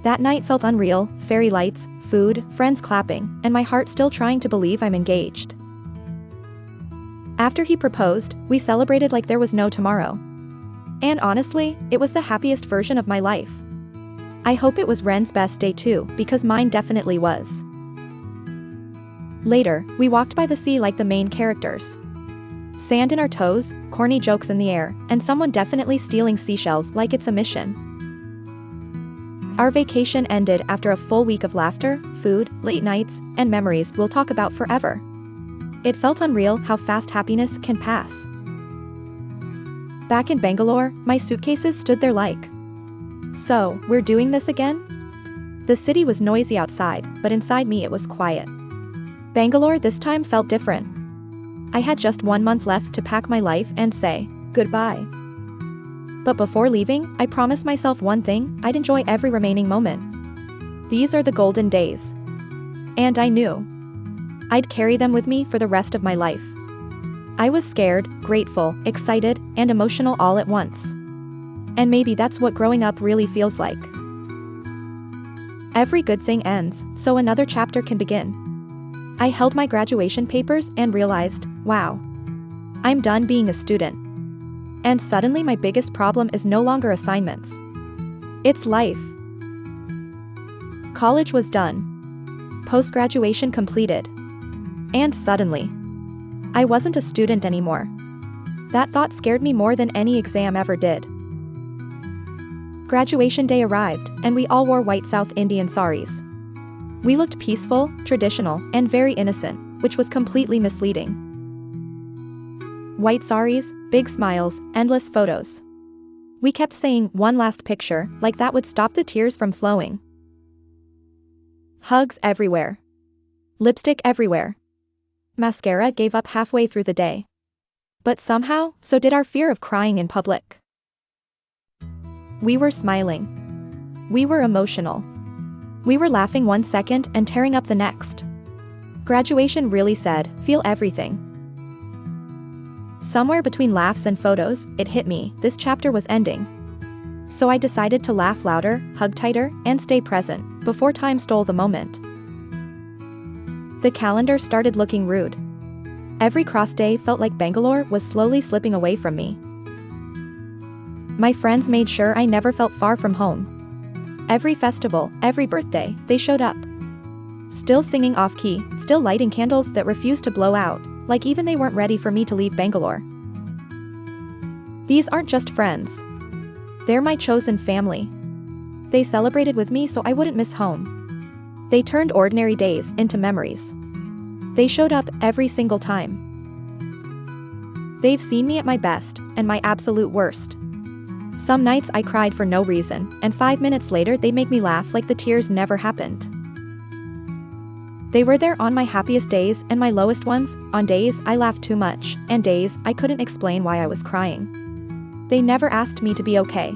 That night felt unreal, fairy lights, food, friends clapping, and my heart still trying to believe I'm engaged. After he proposed, we celebrated like there was no tomorrow. And honestly, it was the happiest version of my life. I hope it was Ren's best day too, because mine definitely was. Later, we walked by the sea like the main characters. Sand in our toes, corny jokes in the air, and someone definitely stealing seashells like it's a mission. Our vacation ended after a full week of laughter, food, late nights, and memories we'll talk about forever. It felt unreal how fast happiness can pass. Back in Bangalore, my suitcases stood there like, "So, we're doing this again?" The city was noisy outside, but inside me it was quiet. Bangalore this time felt different. I had just 1 month left to pack my life and say goodbye. But before leaving, I promised myself one thing: I'd enjoy every remaining moment. These are the golden days. And I knew I'd carry them with me for the rest of my life. I was scared, grateful, excited, and emotional all at once. And maybe that's what growing up really feels like. Every good thing ends, so another chapter can begin. I held my graduation papers and realized, wow, I'm done being a student. And suddenly my biggest problem is no longer assignments. It's life. College was done. Post-graduation completed. And suddenly, I wasn't a student anymore. That thought scared me more than any exam ever did. Graduation day arrived, and we all wore white South Indian saris. We looked peaceful, traditional, and very innocent, which was completely misleading. White saris, big smiles, endless photos. We kept saying one last picture, like that would stop the tears from flowing. Hugs everywhere. Lipstick everywhere. Mascara gave up halfway through the day. But somehow, so did our fear of crying in public. We were smiling. We were emotional. We were laughing 1 second and tearing up the next. Graduation really said, feel everything. Somewhere between laughs and photos, it hit me, this chapter was ending. So I decided to laugh louder, hug tighter, and stay present, before time stole the moment. The calendar started looking rude. Every cross day felt like Bangalore was slowly slipping away from me. My friends made sure I never felt far from home. Every festival, every birthday, they showed up. Still singing off-key, still lighting candles that refused to blow out, like even they weren't ready for me to leave Bangalore. These aren't just friends. They're my chosen family. They celebrated with me so I wouldn't miss home. They turned ordinary days into memories. They showed up every single time. They've seen me at my best, and my absolute worst. Some nights I cried for no reason, and 5 minutes later they'd make me laugh like the tears never happened. They were there on my happiest days and my lowest ones, on days I laughed too much, and days I couldn't explain why I was crying. They never asked me to be okay.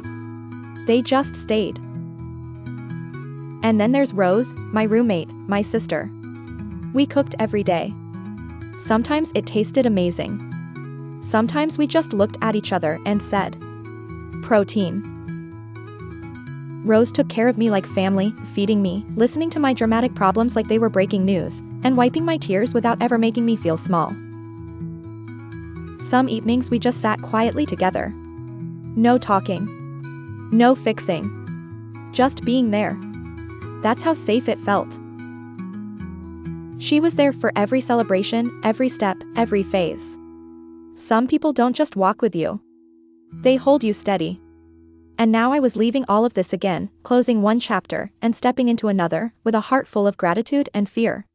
They just stayed. And then there's Rose, my roommate, my sister. We cooked every day. Sometimes it tasted amazing. Sometimes we just looked at each other and said, protein. Rose took care of me like family, feeding me, listening to my dramatic problems like they were breaking news, and wiping my tears without ever making me feel small. Some evenings we just sat quietly together. No talking. No fixing. Just being there. That's how safe it felt. She was there for every celebration, every step, every phase. Some people don't just walk with you. They hold you steady. And now I was leaving all of this again, closing one chapter, and stepping into another, with a heart full of gratitude and fear.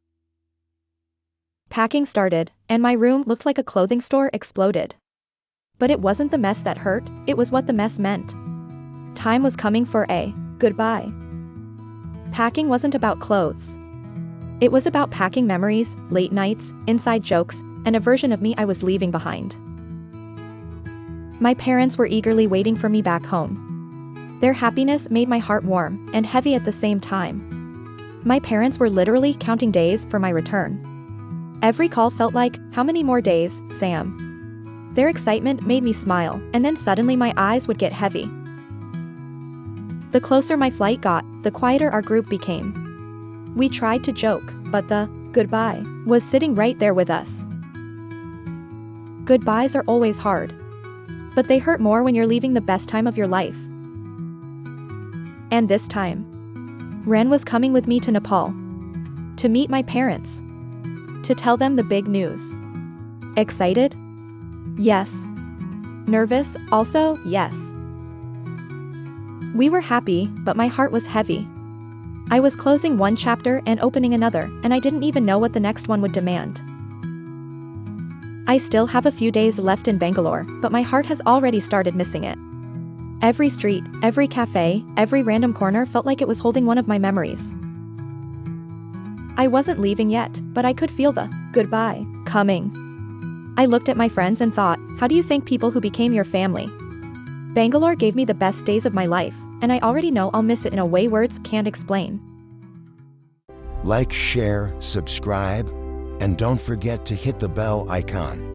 Packing started, and my room looked like a clothing store exploded. But it wasn't the mess that hurt, it was what the mess meant. Time was coming for a goodbye. Packing wasn't about clothes. It was about packing memories, late nights, inside jokes, and a version of me I was leaving behind. My parents were eagerly waiting for me back home. Their happiness made my heart warm and heavy at the same time. My parents were literally counting days for my return. Every call felt like, how many more days, Sam? Their excitement made me smile, and then suddenly my eyes would get heavy. The closer my flight got, the quieter our group became. We tried to joke, but the goodbye was sitting right there with us. Goodbyes are always hard. But they hurt more when you're leaving the best time of your life. And this time, Ran was coming with me to Nepal. To meet my parents. To tell them the big news. Excited? Yes. Nervous, also, yes. We were happy, but my heart was heavy. I was closing one chapter and opening another, and I didn't even know what the next one would demand. I still have a few days left in Bangalore, but my heart has already started missing it. Every street, every cafe, every random corner felt like it was holding one of my memories. I wasn't leaving yet, but I could feel the goodbye coming. I looked at my friends and thought, how do you think people who became your family? Bangalore gave me the best days of my life, and I already know I'll miss it in a way words can't explain. Like, share, subscribe, and don't forget to hit the bell icon.